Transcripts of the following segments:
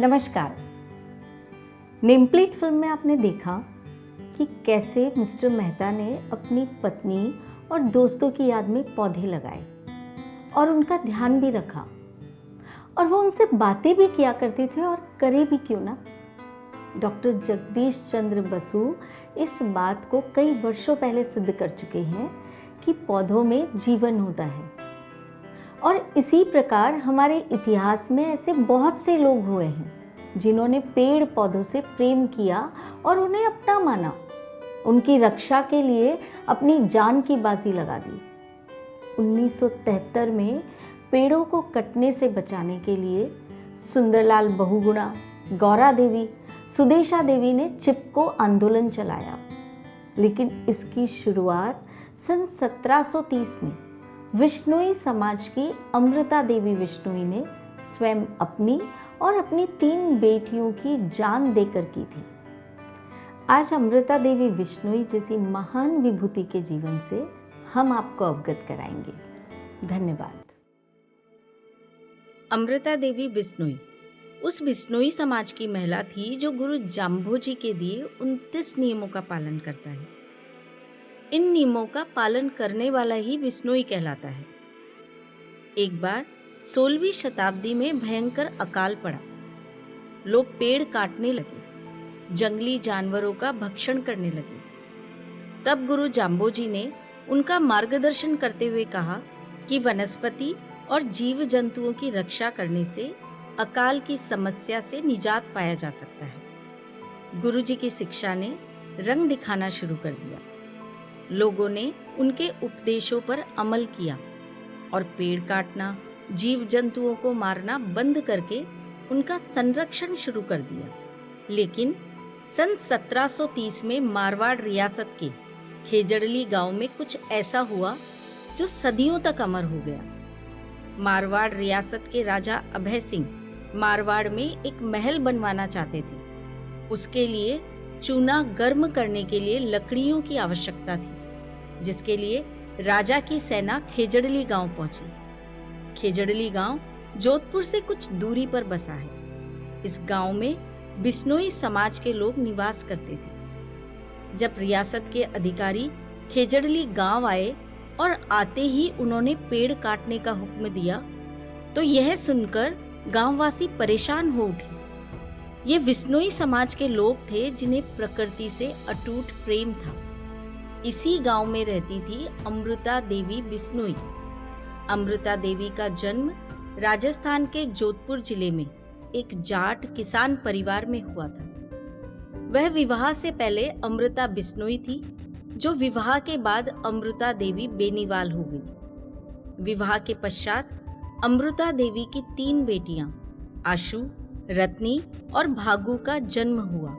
नमस्कार। Nameplate film में आपने देखा कि कैसे मिस्टर मेहता ने अपनी पत्नी और दोस्तों की याद में पौधे लगाए और उनका ध्यान भी रखा, और वो उनसे बातें भी किया करते थे, और करे भी क्यों ना। डॉक्टर जगदीश चंद्र बसु इस बात को कई वर्षों पहले सिद्ध कर चुके हैं कि पौधों में जीवन होता है, और इसी प्रकार हमारे इतिहास में ऐसे बहुत से लोग हुए हैं जिन्होंने पेड़ पौधों से प्रेम किया और उन्हें अपना माना, उनकी रक्षा के लिए अपनी जान की बाजी लगा दी। 1973 में पेड़ों को कटने से बचाने के लिए सुंदरलाल बहुगुणा, गौरा देवी, सुदेशा देवी ने चिपको आंदोलन चलाया, लेकिन इसकी शुरुआत सन 1730 में विश्नोई समाज की अमृता देवी विश्नोई ने स्वयं अपनी और अपनी 3 बेटियों की जान देकर की थी। आज अमृता देवी विश्नोई जैसी महान विभूति के जीवन से हम आपको अवगत कराएंगे। धन्यवाद। अमृता देवी बिश्नोई उस बिश्नोई समाज की महिला थी जो गुरु जाम्भोजी के दिए 29 नियमों का पालन करता है। इन नियमों का पालन करने वाला ही बिश्नोई कहलाता है। एक बार 16वीं शताब्दी में भयंकर अकाल पड़ा। लोग पेड़ काटने लगे, जंगली जानवरों का भक्षण करने लगे। तब गुरु जाम्भोजी ने उनका मार्गदर्शन करते हुए कहा कि वनस्पति और जीव जंतुओं की रक्षा करने से अकाल की समस्या से निजात पाया जा सकता है। गुरुजी की शिक्षा ने रंग दिखाना शुरू कर दिया। लोगों ने उनके उपदेशों पर अमल किया और पेड़ काटना, जीव जंतुओं को मारना बंद करके उनका संरक्षण शुरू कर दिया। लेकिन सन 1730 में मारवाड़ रियासत के खेजड़ली गांव में कुछ ऐसा हुआ जो सदियों तक अमर हो गया। मारवाड़ रियासत के राजा अभय सिंह मारवाड़ में एक महल बनवाना चाहते थे। उसके लिए चूना गर्म करने के लिए लकड़ियों की आवश्यकता थी, जिसके लिए राजा की सेना खेजड़ली गांव पहुंची। खेजड़ली गांव जोधपुर से कुछ दूरी पर बसा है। इस गांव में बिश्नोई समाज के लोग निवास करते थे। जब रियासत के अधिकारी खेजड़ली गांव आए और आते ही उन्होंने पेड़ काटने का हुक्म दिया, तो यह सुनकर गांववासी परेशान हो उठे। ये बिश्नोई समाज के लोग थे जिन्हें प्रकृति से अटूट प्रेम था। इसी गांव में रहती थी अमृता देवी बिश्नोई। अमृता देवी का जन्म राजस्थान के जोधपुर जिले में एक जाट किसान परिवार में हुआ था। वह विवाह से पहले अमृता बिश्नोई थी, जो विवाह के बाद अमृता देवी बेनीवाल हो गई। विवाह के पश्चात अमृता देवी की 3 बेटियां आशु, रत्नी और भागु का जन्म हुआ।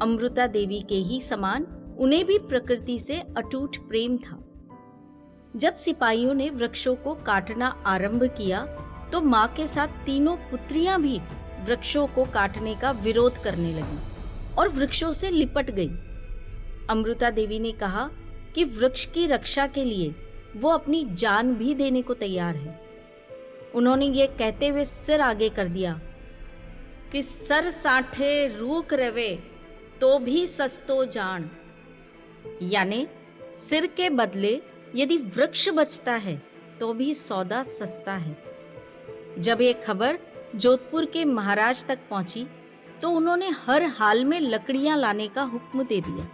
अमृता देवी के ही समान उन्हें भी प्रकृति से अटूट प्रेम था। जब सिपाहियों ने वृक्षों को काटना आरंभ किया, तो मां के साथ 3 पुत्रियां भी वृक्षों को काटने का विरोध करने लगीं और वृक्षों से लिपट गई। अमृता देवी ने कहा कि वृक्ष की रक्षा के लिए वो अपनी जान भी देने को तैयार है। उन्होंने ये कहते हुए सिर आगे कर दिया कि सर साठे रूख रवे तो भी सस्तो जान, यानी सिर के बदले यदि वृक्ष बचता है तो भी सौदा सस्ता है। जब ये खबर जोधपुर के महाराज तक पहुंची, तो उन्होंने हर हाल में लकड़ियां लाने का हुक्म दे दिया।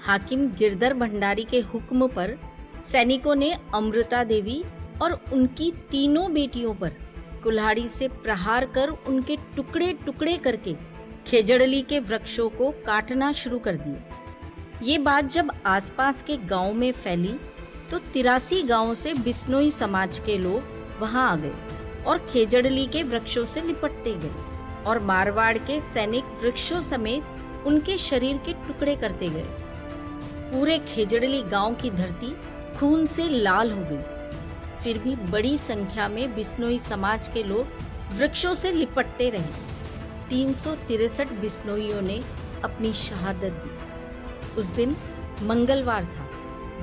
हाकिम गिरधर भंडारी के हुक्म पर सैनिकों ने अमृता देवी और उनकी 3 बेटियों पर कुल्हाड़ी से प्रहार कर उनके टुकड़े टुकड़े करके खेजड़ली के वृक्षों को काटना शुरू कर दिया। ये बात जब आसपास के गांव में फैली, तो 83 गांवों से बिश्नोई समाज के लोग वहां आ गए और खेजड़ली के वृक्षों से लिपटते गए, और मारवाड़ के सैनिक वृक्षों समेत उनके शरीर के टुकड़े करते गए। पूरे खेजड़ली गांव की धरती खून से लाल हो गई। फिर भी बड़ी संख्या में बिश्नोई समाज के लोग वृक्षों से लिपटते रहे। 363 बिश्नोइयों ने अपनी शहादत दी। उस दिन मंगलवार था,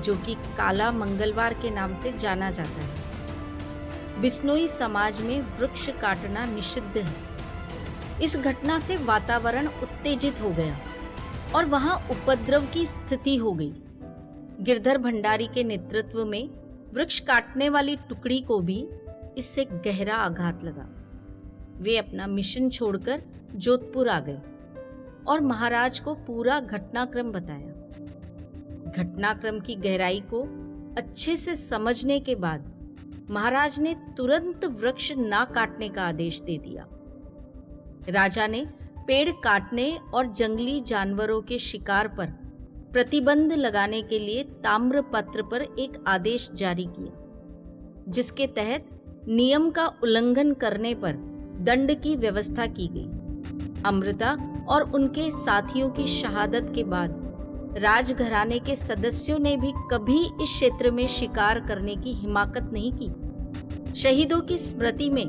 जो कि काला मंगलवार के नाम से जाना जाता है। बिश्नोई समाज में वृक्ष काटना निषिद्ध है। इस घटना से वातावरण उत्तेजित हो गया और वहां उपद्रव की स्थिति हो गई। गिरधर भंडारी के नेतृत्व में वृक्ष काटने वाली टुकड़ी को भी इससे गहरा आघात लगा। वे अपना मिशन छोड़कर जोधपुर आ गए और महाराज को पूरा घटनाक्रम बताया। घटनाक्रम की गहराई को अच्छे से समझने के बाद महाराज ने तुरंत वृक्ष ना काटने का आदेश दे दिया। राजा ने पेड़ काटने और जंगली जानवरों के शिकार पर प्रतिबंध लगाने के लिए ताम्रपत्र पर एक आदेश जारी किया, जिसके तहत नियम का उल्लंघन करने पर दंड की व्यवस्था की गई। अमृता और उनके साथियों की शहादत के बाद राजघराने के सदस्यों ने भी कभी इस क्षेत्र में शिकार करने की हिमाकत नहीं की। शहीदों की स्मृति में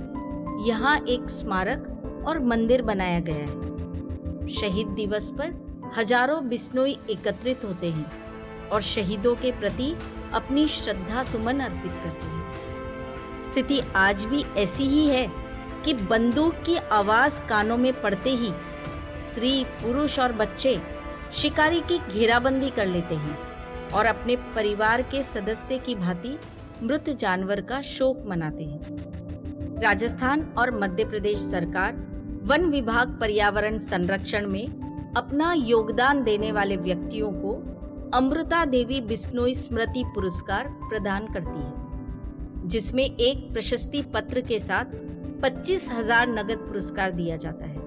यहाँ एक स्मारक और मंदिर बनाया गया है। शहीद दिवस पर हजारों बिश्नोई एकत्रित होते हैं और शहीदों के प्रति अपनी श्रद्धा सुमन अर्पित करते हैं। स्थिति आज भी ऐसी ही है कि बंदूक की आवाज कानों में पड़ते ही स्त्री, पुरुष और बच्चे शिकारी की घेराबंदी कर लेते हैं और अपने परिवार के सदस्य की भांति मृत जानवर का शोक मनाते हैं। राजस्थान और मध्य प्रदेश सरकार वन विभाग पर्यावरण संरक्षण में अपना योगदान देने वाले व्यक्तियों को अमृता देवी बिश्नोई स्मृति पुरस्कार प्रदान करती है, जिसमें एक प्रशस्ति पत्र के साथ 25,000 नगद पुरस्कार दिया जाता है।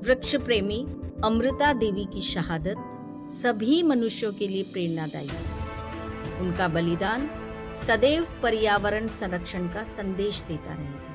वृक्ष प्रेमी अमृता देवी की शहादत सभी मनुष्यों के लिए प्रेरणादायी है। उनका बलिदान सदैव पर्यावरण संरक्षण का संदेश देता रहेगा।